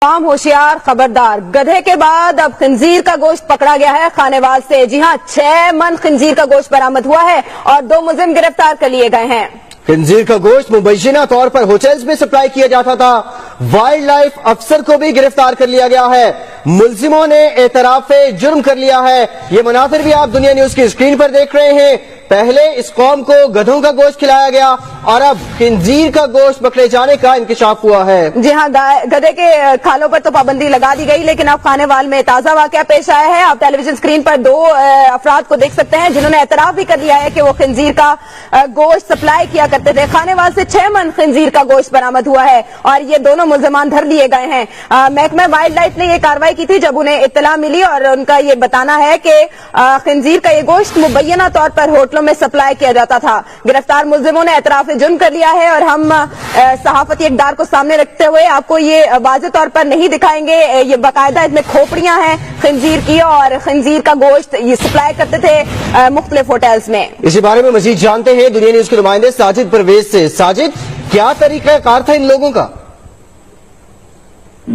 عوام ہوشیار، خبردار، گدھے کے بعد اب خنزیر کا گوشت پکڑا گیا ہے خانیوال سے۔ جی ہاں، 6 من خنزیر کا گوشت برآمد ہوا ہے اور 2 ملزم گرفتار کر لیے گئے ہیں۔ خنزیر کا گوشت مبینہ طور پر ہوٹلز میں سپلائی کیا جاتا تھا۔ وائلڈ لائف افسر کو بھی گرفتار کر لیا گیا ہے۔ ملزموں نے اعتراف جرم کر لیا ہے۔ یہ مناظر بھی آپ دنیا نیوز کی اسکرین پر دیکھ رہے ہیں۔ پہلے اس قوم کو گدھوں کا گوشت کھلایا گیا اور اب خنزیر کا گوشت پکڑے جانے کا انکشاف ہوا ہے۔ جی ہاں، گدھے کے کھالوں پر تو پابندی لگا دی گئی، لیکن اب خانیوال میں تازہ واقعہ پیش آیا ہے۔ آپ ٹیلی ویژن اسکرین پر 2 افراد کو دیکھ سکتے ہیں جنہوں نے اعتراف بھی کر لیا ہے کہ وہ خنزیر کا گوشت سپلائی کیا کرتے تھے۔ خانیوال سے 6 من خنزیر کا گوشت برآمد ہوا ہے اور یہ دونوں ملزمان دھر لیے گئے ہیں۔ محکمہ وائلڈ لائف نے یہ کارروائی کی تھی جب انہیں اطلاع ملی اور ان کا یہ بتانا ہے کہ خنزیر کا یہ گوشت مبینہ طور پر ہوٹلوں میں سپلائی کیا جاتا تھا۔ گرفتار ملزموں نے اعتراف جرم کر لیا ہے اور ہم صحافتی اقدار کو سامنے رکھتے ہوئے آپ کو یہ واضح طور پر نہیں دکھائیں گے۔ یہ باقاعدہ اس میں کھوپڑیاں ہیں خنزیر کی اور خنزیر کا گوشت یہ سپلائی کرتے تھے مختلف ہوٹلز میں۔ اسی بارے میں مزید جانتے ہیں دنیا نیوز کے نمائندے ساجد پرویز سے۔ ساجد، کیا طریقہ کار تھا ان لوگوں کا؟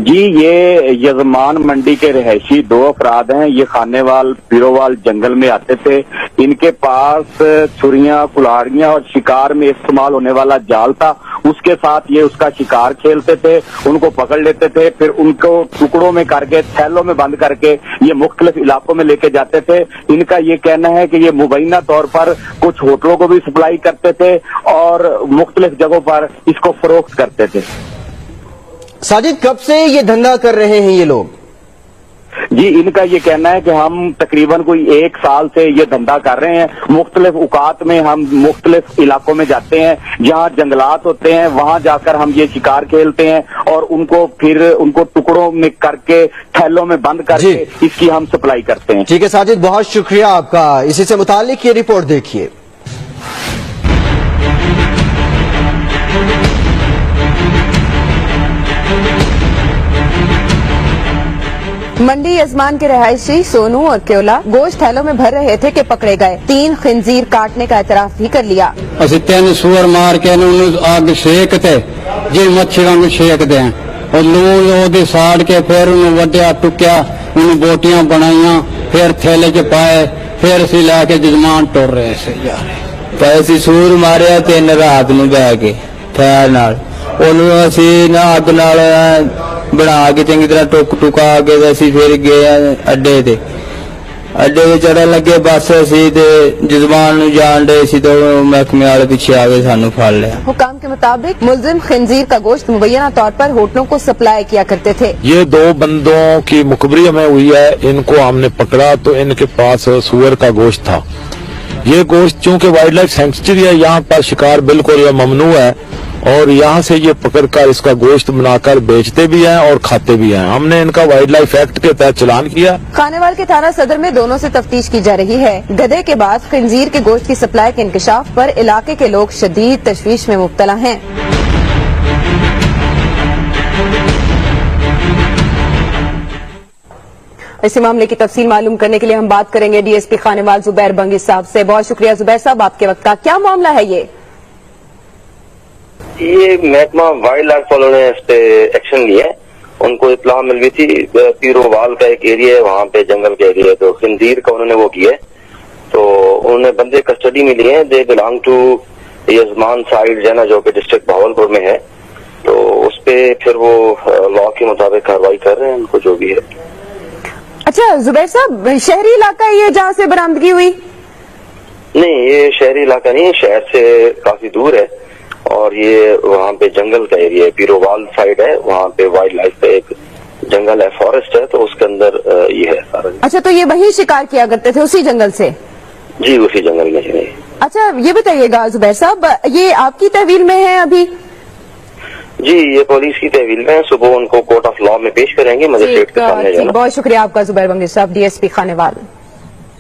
جی، یہ یزمان منڈی کے رہائشی 2 افراد ہیں۔ یہ خانیوال پیرووال جنگل میں آتے تھے۔ ان کے پاس چھریاں، کلاڑیاں اور شکار میں استعمال ہونے والا جال تھا۔ اس کے ساتھ یہ اس کا شکار کھیلتے تھے، ان کو پکڑ لیتے تھے، پھر ان کو ٹکڑوں میں کر کے تھیلوں میں بند کر کے یہ مختلف علاقوں میں لے کے جاتے تھے۔ ان کا یہ کہنا ہے کہ یہ مبینہ طور پر کچھ ہوٹلوں کو بھی سپلائی کرتے تھے اور مختلف جگہوں پر اس کو فروخت کرتے تھے۔ ساجد، کب سے یہ دھندا کر رہے ہیں یہ لوگ؟ جی، ان کا یہ کہنا ہے کہ ہم تقریباً کوئی 1 سال سے یہ دھندا کر رہے ہیں۔ مختلف اوقات میں ہم مختلف علاقوں میں جاتے ہیں جہاں جنگلات ہوتے ہیں، وہاں جا کر ہم یہ شکار کھیلتے ہیں اور ان کو ٹکڑوں میں کر کے تھیلوں میں بند کر کے اس کی ہم سپلائی کرتے ہیں۔ ٹھیک ہے ساجد، بہت شکریہ آپ کا۔ اسی سے متعلق یہ رپورٹ دیکھیے۔ منڈی یزمان کے رہائشی سونو اور کیولا گوشت تھیلوں میں بھر رہے تھے کہ پکڑے گئے۔ 3 خنزیر کاٹنے کا اعتراف بھی کر لیا۔ اسی 3 سور مار کے آگ سیکتے جی مچھروں کو سیکتے ہیں اور لوگ ساڑ کے پھر انہوں وڈیا ٹکیا، انہوں بوٹیاں بنائیاں، پھر تھیلے چ پائے، پھر اسی لے کے جزمان ٹر رہے سے جا رہے۔ پیسی سور ماریا 3 رات نو بہ کے تھیل نال انہوں اسی نہ اگ نال بنا کے چنگی طرح ٹکا کے اسی پھر گئے اڈے تے چڑھن لگے، بس اسی تے جزمان نو جان ڈے سی تو محکمے والے پیچھے آ گئے سانو پھڑ لیا۔ حکام کے مطابق ملزم خنزیر کا گوشت مبینہ طور پر ہوٹلوں کو سپلائی کیا کرتے تھے۔ یہ 2 بندوں کی مخبری ہمیں ہوئی ہے، ان کو ہم نے پکڑا تو ان کے پاس سور کا گوشت تھا۔ یہ گوشت چونکہ وائلڈ لائف سینکچری ہے، یہاں پر شکار بالکل ممنوع ہے اور یہاں سے یہ پکڑ کر اس کا گوشت بنا کر بیچتے بھی ہیں اور کھاتے بھی ہیں۔ ہم نے ان کا وائلڈ لائف ایکٹ کے تحت چلان کیا۔ خانیوال کے تھانہ صدر میں دونوں سے تفتیش کی جا رہی ہے۔ گدھے کے بعد خنزیر کے گوشت کی سپلائی کے انکشاف پر علاقے کے لوگ شدید تشویش میں مبتلا ہیں۔ اسی معاملے کی تفصیل معلوم کرنے کے لیے ہم بات کریں گے ڈی ایس پی خانیوال زبیر بنگی صاحب سے۔ بہت شکریہ زبیر صاحب آپ کے وقت کا۔ کیا معاملہ ہے یہ محکمہ وائلڈ لائف والوں نے اس پہ ایکشن لیا ہے۔ ان کو اطلاع مل گئی تھی پیرووال کا ایک ایریا ہے، وہاں پہ جنگل کا ایریا ہے، تو خنزیر کا انہوں نے وہ کیا ہے، تو انہوں نے بندے کسٹڈی میں لیے ہیں۔ They belong to Yazman side جنا جو کہ ڈسٹرکٹ بہاولپور میں ہے، تو اس پہ پھر وہ لا کے مطابق کارروائی کر رہے ہیں ان کو جو بھی ہے۔ اچھا زبیر صاحب، شہری علاقہ یہ جہاں سے برآمدگی ہوئی؟ نہیں، یہ شہری علاقہ نہیں ہے، شہر سے کافی دور ہے اور یہ وہاں پہ جنگل کا ایریا ہے، پیرووال سائڈ ہے، وہاں پہ وائلڈ لائف کا ایک جنگل ہے، فارسٹ ہے، تو اس کے اندر یہ ہے سارا۔ اچھا، تو یہ وہیں شکار کیا کرتے تھے اسی جنگل سے؟ جی، اسی جنگل میں ہے۔ اچھا، یہ بتائیے گا زبیر صاحب، یہ آپ کی تحویل میں ہے ابھی؟ جی، یہ پولیس کی تحویل میں ہے، صبح ان کو کورٹ آف لا میں پیش کریں گے، مجسٹریٹ کے سامنے جانا۔ بہت شکریہ آپ کا زبیر بنگی صاحب، ڈی ایس پی خانیوال۔